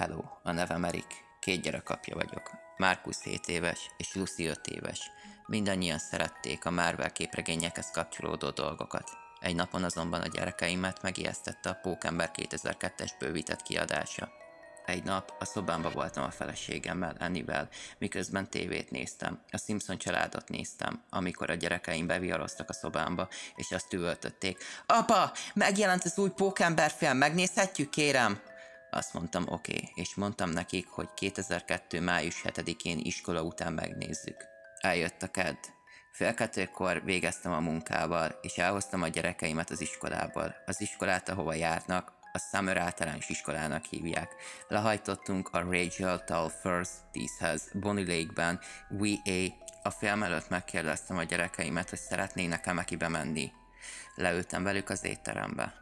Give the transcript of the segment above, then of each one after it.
Hello, a nevem Erik, 2 gyerek apja vagyok. Marcus 7 éves és Lucy 5 éves. Mindannyian szerették a Marvel képregényekhez kapcsolódó dolgokat. Egy napon azonban a gyerekeimet megijesztette a Pókember 2002-es bővített kiadása. Egy nap a szobámba voltam a feleségemmel, Annie-vel, miközben tévét néztem. A Simpson családot néztem, amikor a gyerekeim beviharoztak a szobámba, és azt üvöltötték. Apa, megjelent az új Pókember film, megnézhetjük, kérem? Azt mondtam oké, és mondtam nekik, hogy 2002. május 7-én iskola után megnézzük. Eljött a kedd. 1:30-kor végeztem a munkával, és elhoztam a gyerekeimet az iskolából. Az iskolát, ahova járnak, a Summer általános iskolának hívják. Lehajtottunk a Rachel Tall First 10-hez, Bonnie Lake-ben, VA. A film előtt megkérdeztem a gyerekeimet, hogy szeretnének Emekibe menni. Leültem velük az étterembe.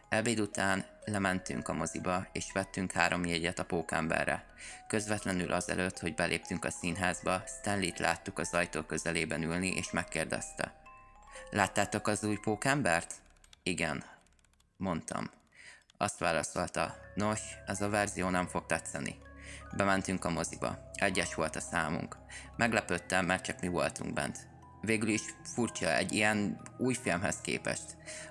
Ebéd után lementünk a moziba, és vettünk 3 jegyet a Pókemberre. Közvetlenül azelőtt, hogy beléptünk a színházba, Stanley-t láttuk az ajtó közelében ülni, és megkérdezte. Láttátok az új Pókembert? Igen, mondtam. Azt válaszolta, nos, ez a verzió nem fog tetszeni. Bementünk a moziba. 1-es volt a számunk. Meglepődtem, mert csak mi voltunk bent. Végül is furcsa egy ilyen új filmhez képest.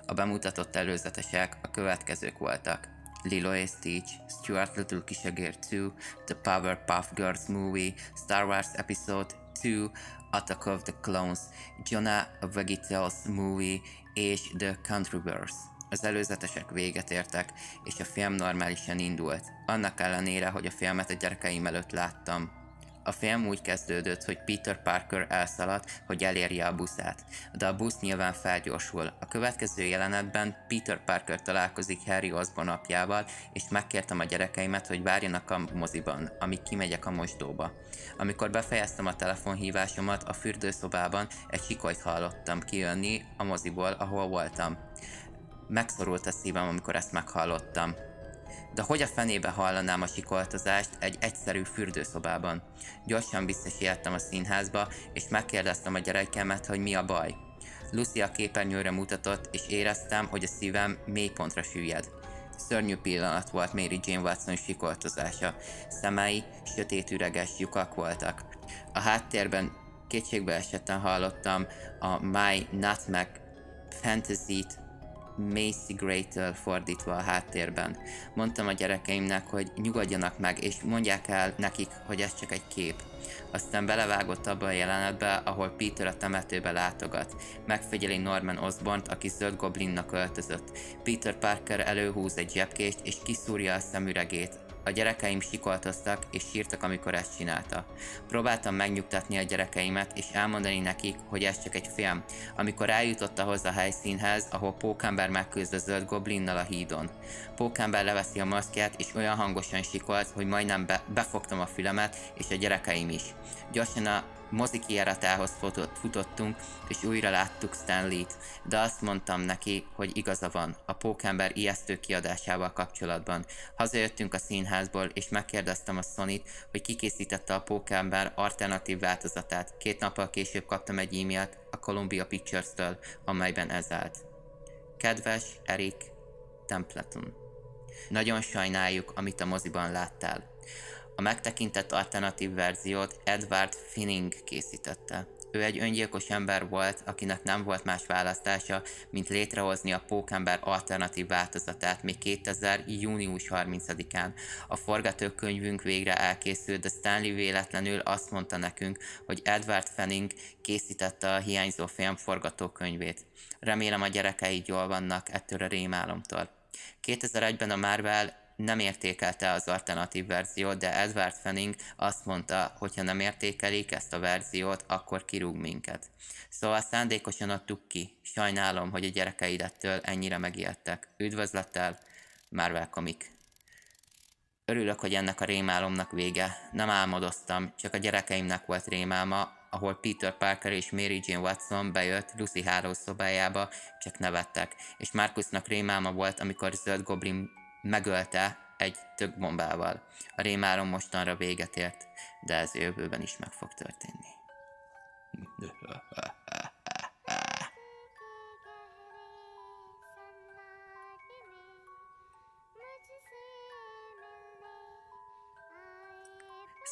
A bemutatott előzetesek a következők voltak. Lilo és Stitch, Stuart Little Kisegér 2, The Powerpuff Girls Movie, Star Wars Episode 2, Attack of the Clones, Jonah a VeggieTales Movie és The Countryverse. Az előzetesek véget értek, és a film normálisan indult. Annak ellenére, hogy a filmet a gyerekeim előtt láttam. A film úgy kezdődött, hogy Peter Parker elszaladt, hogy elérje a buszát, de a busz nyilván felgyorsul. A következő jelenetben Peter Parker találkozik Harry Osborn apjával, és megkértem a gyerekeimet, hogy várjanak a moziban, amíg kimegyek a mosdóba. Amikor befejeztem a telefonhívásomat, a fürdőszobában egy sikolyt hallottam kijönni a moziból, ahol voltam. Megszorult a szívem, amikor ezt meghallottam. De hogy a fenébe hallanám a sikoltozást egy egyszerű fürdőszobában? Gyorsan visszasiettem a színházba, és megkérdeztem a gyerekemet, hogy mi a baj. Lucy a képernyőre mutatott, és éreztem, hogy a szívem mélypontra süllyed. Szörnyű pillanat volt Mary Jane Watson sikoltozása. Szemei sötét üreges lyukak voltak. A háttérben kétségbeesetten hallottam a My Nutmeg Fantasy-t, Macy Gray-től fordítva a háttérben. Mondtam a gyerekeimnek, hogy nyugodjanak meg, és mondják el nekik, hogy ez csak egy kép. Aztán belevágott abba a jelenetbe, ahol Peter a temetőbe látogat. Megfigyeli Norman Osbornt, aki zöld goblinnak öltözött. Peter Parker előhúz egy zsebkést, és kiszúrja a szemüregét. A gyerekeim sikoltoztak és sírtak, amikor ezt csinálta. Próbáltam megnyugtatni a gyerekeimet és elmondani nekik, hogy ez csak egy film, amikor eljutott ahhoz a helyszínhez, ahol Pókember megküzd a zöld goblinnal a hídon. Pókember leveszi a maszkját és olyan hangosan sikolt, hogy majdnem befogtam a fülemet, és a gyerekeim is. Gyorsan a mozi kijáratához futottunk, és újra láttuk Stanley-t, de azt mondtam neki, hogy igaza van a Pókember ijesztő kiadásával kapcsolatban. Hazajöttünk a színházból, és megkérdeztem a Sony-t, hogy kikészítette a Pókember alternatív változatát. 2 nappal később kaptam egy e-mailt a Columbia Pictures-től, amelyben ez állt. Kedves Erik Templeton, nagyon sajnáljuk, amit a moziban láttál. A megtekintett alternatív verziót Edward Finning készítette. Ő egy öngyilkos ember volt, akinek nem volt más választása, mint létrehozni a Pókember alternatív változatát még 2000. június 30-án. A forgatókönyvünk végre elkészült, de Stanley véletlenül azt mondta nekünk, hogy Edward Finning készítette a hiányzó film forgatókönyvét. Remélem a gyerekeid jól vannak ettől a rémálomtól. 2001-ben a Marvel nem értékelte az alternatív verziót, de Edward Fanning azt mondta, hogy ha nem értékelik ezt a verziót, akkor kirúg minket. Szóval szándékosan adtuk ki. Sajnálom, hogy a gyerekeid ettől ennyire megijedtek. Üdvözlettel, Marvel Comic. Örülök, hogy ennek a rémálomnak vége. Nem álmodoztam, csak a gyerekeimnek volt rémálma, ahol Peter Parker és Mary Jane Watson bejött Lucy hálószobájába, csak nevettek. És Marcusnak rémálma volt, amikor Zöld Goblin megölte egy tökbombával. A rémálom mostanra véget ért, de ez jövőben is meg fog történni.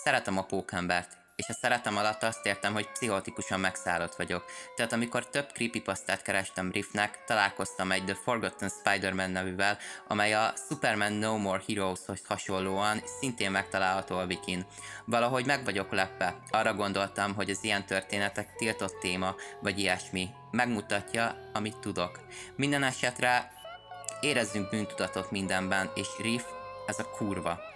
Szeretem a pókembert, és a szeretem alatt azt értem, hogy pszichotikusan megszállott vagyok. Tehát amikor több creepypastát kerestem Riffnek, találkoztam egy The Forgotten Spider-Man nevűvel, amely a Superman No More Heroeshoz hasonlóan szintén megtalálható a wikin. Valahogy meg vagyok lepve. Arra gondoltam, hogy az ilyen történetek tiltott téma, vagy ilyesmi. Megmutatja, amit tudok. Minden esetre érezzünk bűntudatot mindenben, és Riff, ez a kurva.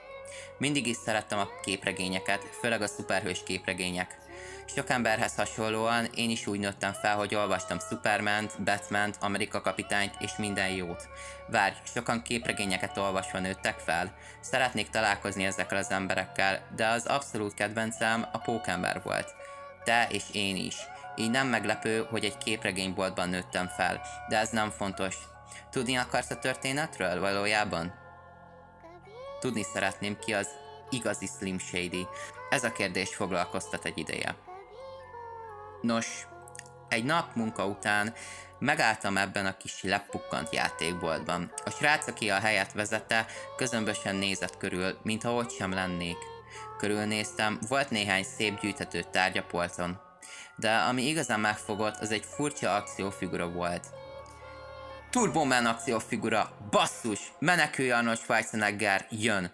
Mindig is szerettem a képregényeket, főleg a szuperhős képregények. Sok emberhez hasonlóan én is úgy nőttem fel, hogy olvastam Supermant, Batmant, Amerika kapitányt és minden jót. Várj, sokan képregényeket olvasva nőttek fel? Szeretnék találkozni ezekkel az emberekkel, de az abszolút kedvencem a pókember volt. Te és én is. Így nem meglepő, hogy egy képregényboltban nőttem fel, de ez nem fontos. Tudni akarsz a történetről valójában? Tudni szeretném, ki az igazi Slim Shady. Ez a kérdés foglalkoztat egy ideje. Nos, egy nap munka után megálltam ebben a kis lepukkant játékboltban. A srác, aki a helyet vezette, közömbösen nézett körül, mintha ott sem lennék. Körülnéztem, volt néhány szép gyűjthető tárgy a polcon. De ami igazán megfogott, az egy furcsa akciófigura volt. Turboman akciófigura, basszus, menekülj Arnold Schwarzenegger, jön!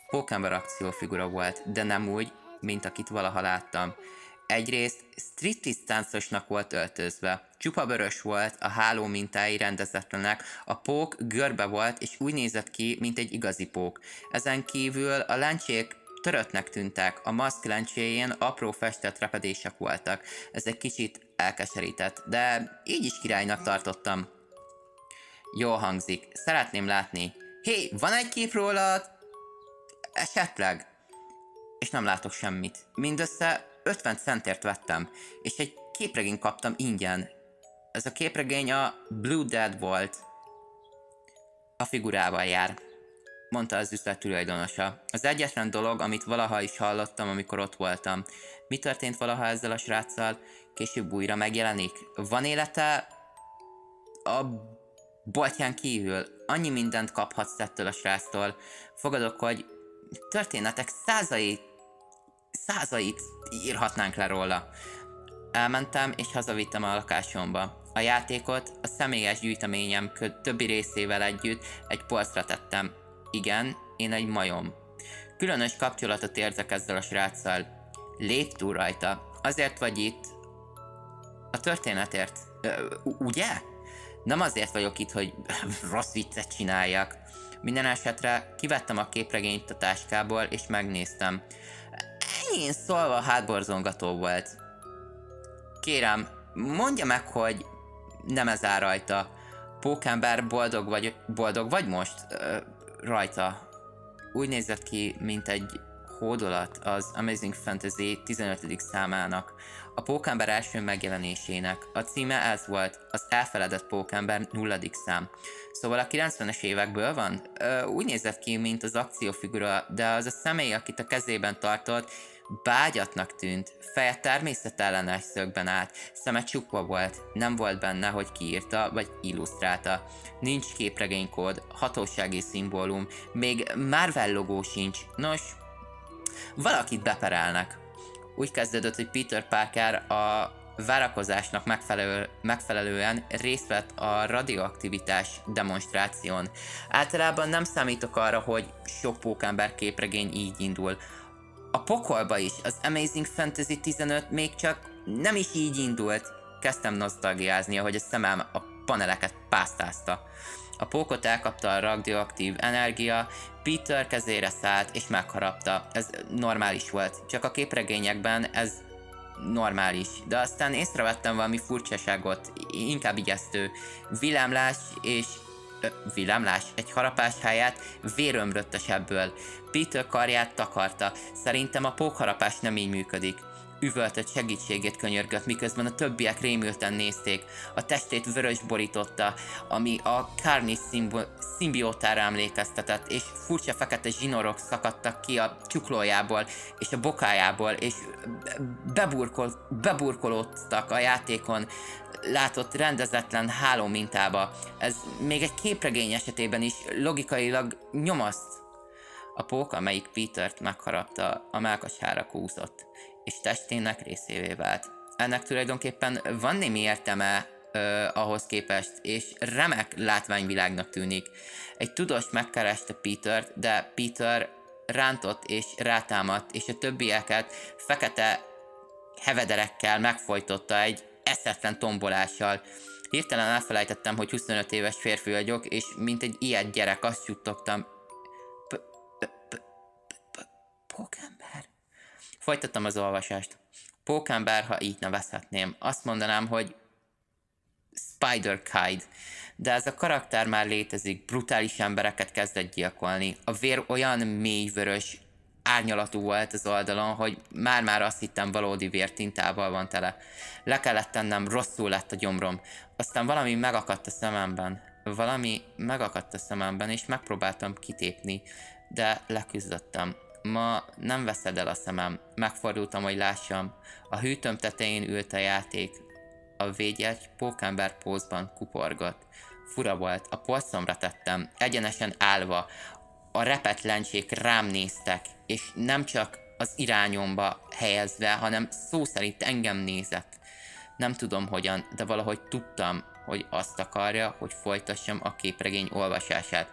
Pókember akciófigura volt, de nem úgy, mint akit valaha láttam. Egyrészt striptease táncosnak volt öltözve, csupa vörös volt, a háló mintái rendezetlenek, a pók görbe volt és úgy nézett ki, mint egy igazi pók. Ezen kívül a lencsék töröttnek tűntek, a maszk lencséjén apró festett repedések voltak. Ez egy kicsit elkeserített, de így is királynak tartottam. Jól hangzik. Szeretném látni. Hé, van egy kép róla? Esetleg? És nem látok semmit. Mindössze 50 centért vettem, és egy képregényt kaptam ingyen. Ez a képregény a Blue Dead volt. A figurával jár, mondta az üzlet tulajdonosa. Az egyetlen dolog, amit valaha is hallottam, amikor ott voltam. Mi történt valaha ezzel a sráccal? Később újra megjelenik? Van élete? A boltján kívül annyi mindent kaphatsz ettől a sráctól. Fogadok, hogy történetek százait írhatnánk le róla. Elmentem és hazavittem a lakásomba. A játékot a személyes gyűjteményem többi részével együtt egy polcra tettem. Igen, én egy majom. Különös kapcsolatot érzek ezzel a sráccal. Lépj túl rajta. Azért vagy itt. A történetért. Ugye? Nem azért vagyok itt, hogy rossz viccet csináljak. Minden esetre kivettem a képregényt a táskából és megnéztem. Enyhén szólva hátborzongató volt. Kérem, mondja meg, hogy nem ez áll rajta. Pókember, boldog vagy most? Rajta. Úgy nézett ki, mint egy hódolat az Amazing Fantasy 15. számának. A Pókember első megjelenésének. A címe ez volt, az elfeledett Pókember 0. szám. Szóval a 90-es évekből van? Úgy nézett ki, mint az akciófigura, de az a személy, akit a kezében tartott, bágyatnak tűnt, feje természetellenes szögben állt, szeme csukva volt, nem volt benne, hogy kiírta vagy illusztrálta. Nincs képregénykód, hatósági szimbólum, még Marvel logó sincs. Nos, valakit beperelnek. Úgy kezdődött, hogy Peter Parker a várakozásnak megfelelően részt vett a radioaktivitás demonstráción. Általában nem számítok arra, hogy sok pókember képregény így indul. A pokolba is, az Amazing Fantasy 15 még csak nem is így indult. Kezdtem nosztalgiázni, ahogy a szemem a paneleket pásztázta. A pókot elkapta a radioaktív energia, Peter kezére szállt és megharapta. Ez normális volt, csak a képregényekben ez normális. De aztán észrevettem valami furcsaságot, inkább ijesztő. Villámlás, egy harapás helyett vér ömlött a sebből. Peter karját takarta. Szerintem a pókharapás nem így működik. Üvöltött, segítségét könyörgött, miközben a többiek rémülten nézték. A testét vörös borította, ami a Carnage szimbiótára emlékeztetett, és furcsa fekete zsinorok szakadtak ki a csuklójából és a bokájából, és beburkolódtak a játékon látott rendezetlen háló mintába. Ez még egy képregény esetében is logikailag nyomaszt. A pók, amelyik Petert megharapta, a mellkasára kúszott, és testének részévé vált. Ennek tulajdonképpen van némi értelme ahhoz képest, és remek látványvilágnak tűnik. Egy tudós megkereste Petert, de Peter rántott és rátámadt, és a többieket fekete hevederekkel megfojtotta egy eszetlen tombolással. Hirtelen elfelejtettem, hogy 25 éves férfi vagyok, és mint egy ilyet gyerek azt suttogtam. Pókember? Folytattam az olvasást. Pókember, ha így nevezhetném. Azt mondanám, hogy Spider-Kide. De ez a karakter már létezik, brutális embereket kezdett gyilkolni. A vér olyan mélyvörös árnyalatú volt az oldalon, hogy már azt hittem valódi vértintával van tele. Le kellett tennem, rosszul lett a gyomrom. Aztán valami megakadt a szememben, és megpróbáltam kitépni, de leküzdöttem. Ma nem veszed el a szemem. Megfordultam, hogy lássam. A hűtőm tetején ült a játék. A védjegy pókember pózban kuporgott. Fura volt, a polcomra tettem, egyenesen állva. A repett lencsék rám néztek, és nem csak az irányomba helyezve, hanem szó szerint engem nézett. Nem tudom hogyan, de valahogy tudtam, hogy azt akarja, hogy folytassam a képregény olvasását.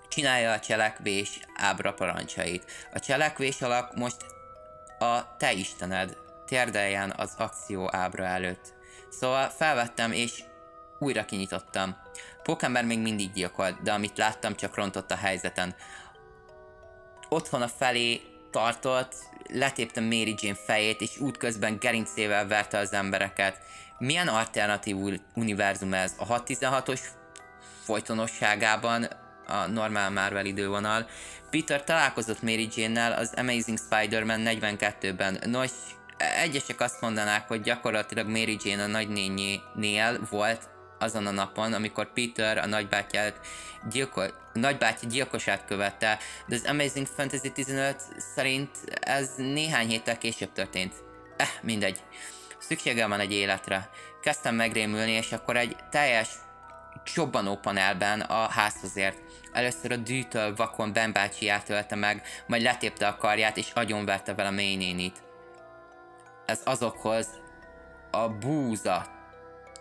Csinálja a cselekvés ábra parancsait. A cselekvés alak most a te istened, térdeljen az akció ábra előtt. Szóval felvettem és újra kinyitottam. Pókember még mindig gyilkolt, de amit láttam, csak rontott a helyzeten. Otthona felé tartott, letéptem Mary Jane fejét, és útközben gerincével verte az embereket. Milyen alternatív univerzum ez? A 616-os folytonosságában, a normál Marvel idővonal. Peter találkozott Mary Jane-nel az Amazing Spider-Man 42-ben. Nos, egyesek azt mondanák, hogy gyakorlatilag Mary Jane a nagynényénél volt azon a napon, amikor Peter a nagybátyja gyilkosát követte, de az Amazing Fantasy 15 szerint ez néhány héttel később történt. Mindegy. Szükségem van egy életre. Kezdtem megrémülni, és akkor egy teljes csobbanó panelben a házhoz ért. Először a dűtől vakon Ben bácsiát ölte meg, majd letépte a karját, és agyonverte vele May nénit. Ez azokhoz a búza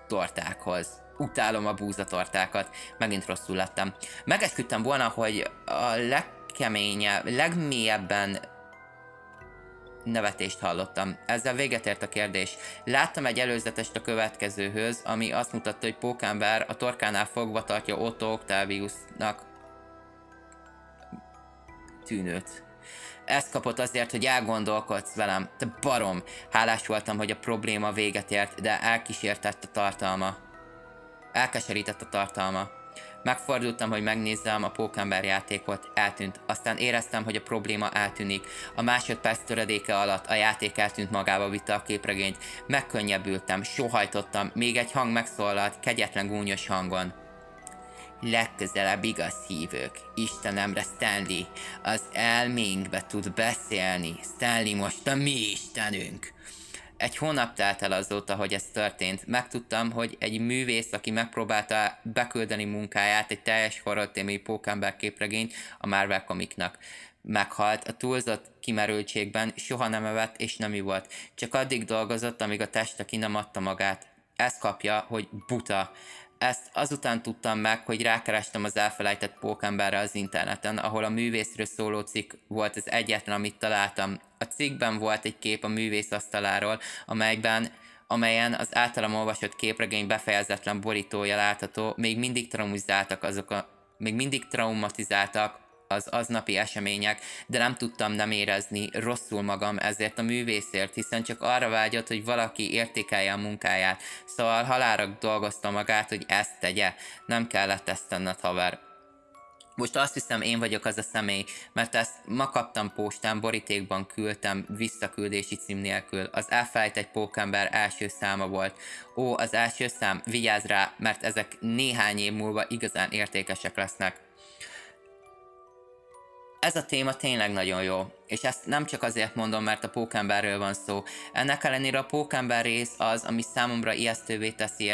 tortákhoz. Utálom a búzatortákat. Megint rosszul lettem. Megesküdtem volna, hogy a legmélyebben nevetést hallottam. Ezzel véget ért a kérdés. Láttam egy előzetest a következőhöz, ami azt mutatta, hogy Pókember a torkánál fogva tartja Otto Octaviusnak tűnőt. Ezt kapott azért, hogy elgondolkodsz velem. Te barom! Hálás voltam, hogy a probléma véget ért, de elkeserített a tartalma. Megfordultam, hogy megnézzem a Pókember játékot, eltűnt. Aztán éreztem, hogy a probléma eltűnik. A másodperc töredéke alatt a játék eltűnt, magába vitte a képregényt. Megkönnyebbültem, sóhajtottam, még egy hang megszólalt, kegyetlen gúnyos hangon. Legközelebb igaz hívők, Istenemre Stanley, az elménkbe tud beszélni, Stanley most a mi istenünk. Egy hónap telt el azóta, hogy ez történt. Megtudtam, hogy egy művész, aki megpróbálta beküldeni munkáját, egy teljes horror-témű Pókember képregényt a Marvel Comicnak. Meghalt, a túlzott kimerültségben soha nem evett és nem ivott. Csak addig dolgozott, amíg a teste ki nem adta magát. Ezt kapja, hogy buta. Ezt azután tudtam meg, hogy rákerestem az elfelejtett Pókemberre az interneten, ahol a művészről szóló cikk volt az egyetlen, amit találtam. A cikkben volt egy kép a művész asztaláról, amelyen az általam olvasott képregény befejezetlen borítója látható, még mindig traumatizáltak az aznapi események, de nem tudtam nem érezni rosszul magam ezért a művészért, hiszen csak arra vágyott, hogy valaki értékelje a munkáját. Szóval halálra dolgozta magát, hogy ezt tegye. Nem kellett ezt tenned, haver. Most azt hiszem, én vagyok az a személy, mert ezt ma kaptam postán, borítékban küldtem, visszaküldési cím nélkül. Az elfelejtett Pókember első száma volt. Ó, az első szám, vigyázz rá, mert ezek néhány év múlva igazán értékesek lesznek. Ez a téma tényleg nagyon jó. És ezt nem csak azért mondom, mert a pókemberről van szó. Ennek ellenére a pókember rész az, ami számomra ijesztővé teszi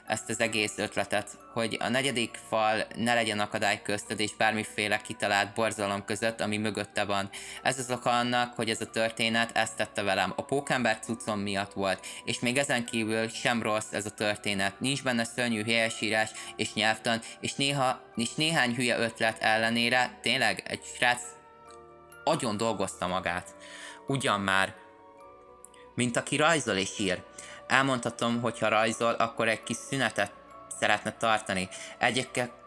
ezt az egész ötletet, hogy a negyedik fal ne legyen akadály közted és bármiféle kitalált borzalom között, ami mögötte van. Ez az oka annak, hogy ez a történet ezt tette velem. A pókember cuccom miatt volt, és még ezen kívül sem rossz ez a történet. Nincs benne szörnyű helyesírás és nyelvtan, és néhány hülye ötlet ellenére tényleg egy srác agyon dolgozta magát. Ugyan már, mint aki rajzol és ír. Elmondhatom, hogy ha rajzol, akkor egy kis szünetet szeretne tartani.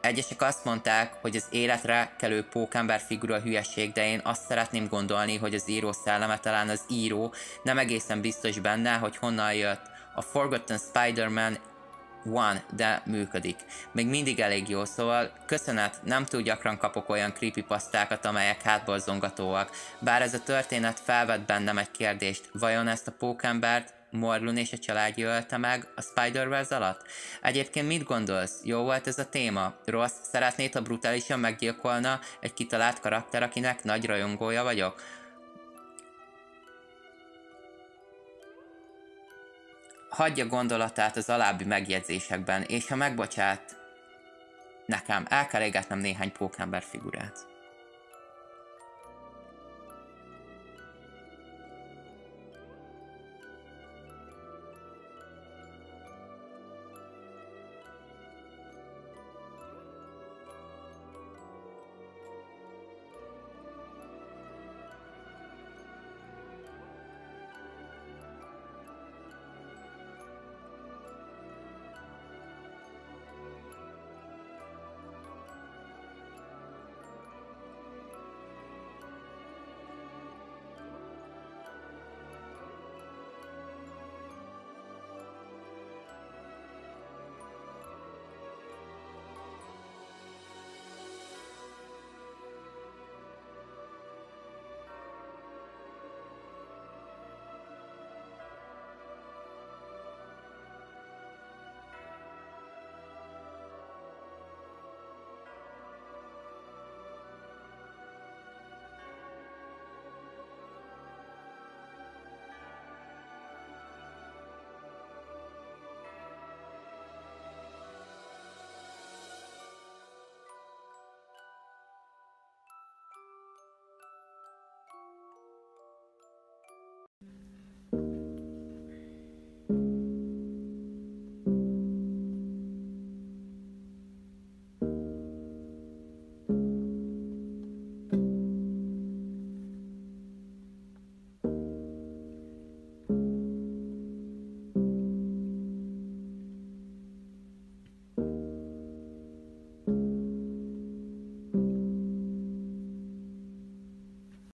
Egyesek azt mondták, hogy az életre kelő pókember figura hülyeség, de én azt szeretném gondolni, hogy az író szelleme, talán az író nem egészen biztos benne, hogy honnan jött. A Forgotten Spider-Man van, de működik. Még mindig elég jó, szóval köszönet, nem túl gyakran kapok olyan creepypasztákat, amelyek hátborzongatóak. Bár ez a történet felvet bennem egy kérdést, vajon ezt a pókembert Morlun és a családja ölte meg a Spider-Verse alatt? Egyébként mit gondolsz? Jó volt ez a téma? Rossz? Szeretnéd, ha brutálisan meggyilkolna egy kitalált karakter, akinek nagy rajongója vagyok? Hagyja gondolatát az alábbi megjegyzésekben, és ha megbocsát nekem, el kell égetnem néhány pókember figurát.